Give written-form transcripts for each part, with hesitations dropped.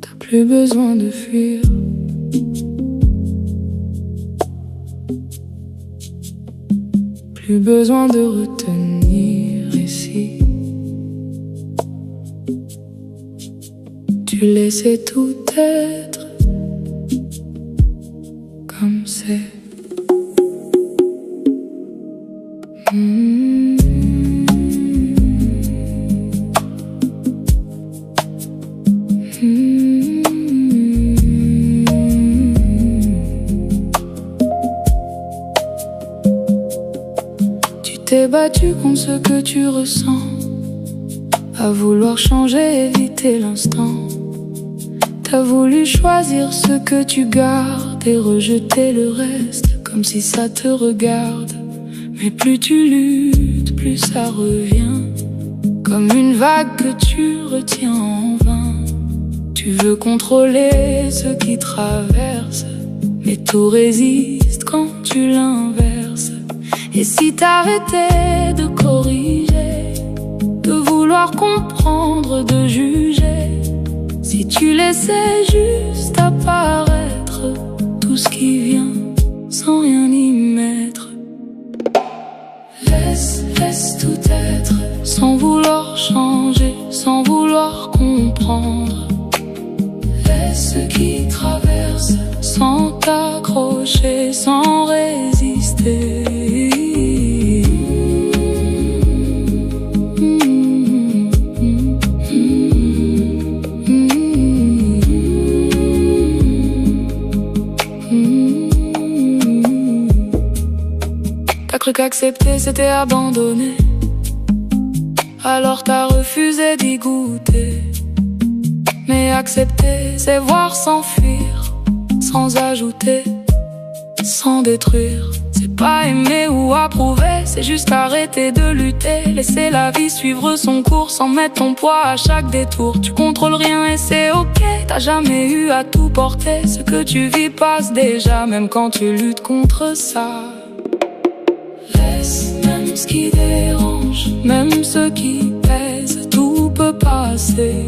T'as plus besoin de fuir. Plus besoin de retenir ici. Tu laissais tout être comme c'est. Tu t'es battu contre ce que tu ressens, à vouloir changer, éviter l'instant. T'as voulu choisir ce que tu gardes et rejeter le reste, comme si ça te regarde. Mais plus tu luttes, plus ça revient, comme une vague que tu retiens en vain. Tu veux contrôler ce qui traverse, mais tout résiste quand tu l'inverses. Et si t'arrêtais de corriger, de vouloir comprendre, de juger, si tu laissais juste apparaître tout ce qui vient sans rien y mettre. Laisse tout être, sans vouloir changer, sans vouloir comprendre. Laisse ce qui traverse, sans t'accrocher, sans résister. T'as cru qu'accepter c'était abandonner, alors t'as refusé d'y goûter. Mais accepter c'est voir s'enfuir, sans ajouter, sans détruire. C'est pas aimer ou approuver, c'est juste arrêter de lutter. Laisser la vie suivre son cours sans mettre ton poids à chaque détour. Tu contrôles rien et c'est ok, t'as jamais eu à tout porter. Ce que tu vis passe déjà, même quand tu luttes contre ça. Laisse même ce qui dérange, même ce qui pèse, tout peut passer.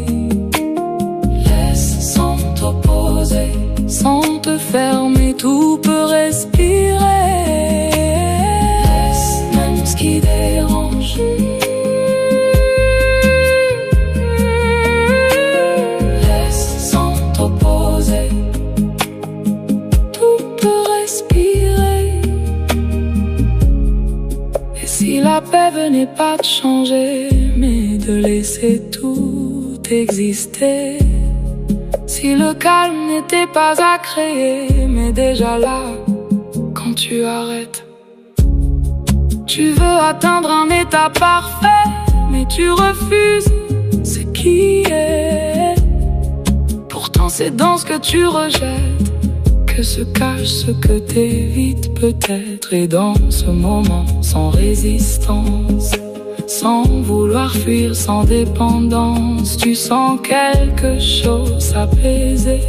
Laisse sans t'opposer, sans te fermer, tout peut respirer. Laisse même ce qui dérange. Laisse sans t'opposer, tout peut respirer. Et si la paix venait pas de changer, mais de laisser tout exister. Si le calme n'était pas à créer, mais déjà là, quand tu arrêtes. Tu veux atteindre un état parfait, mais tu refuses ce qui est. Pourtant c'est dans ce que tu rejettes que se cache ce que t'évites peut-être. Et dans ce moment sans résistance, sans vouloir fuir, sans dépendance, tu sens quelque chose s'apaiser,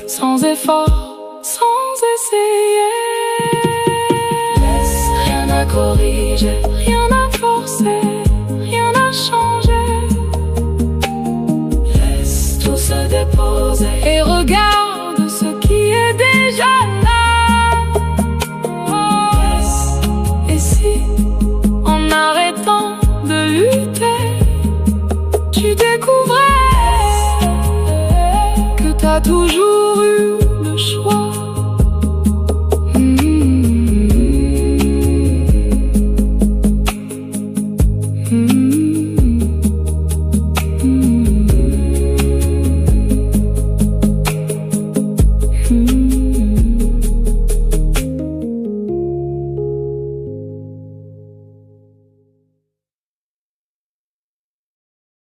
sans effort, sans essayer. Laisse rien à corriger, rien à forcer, rien à changer. Laisse tout se déposer et regarde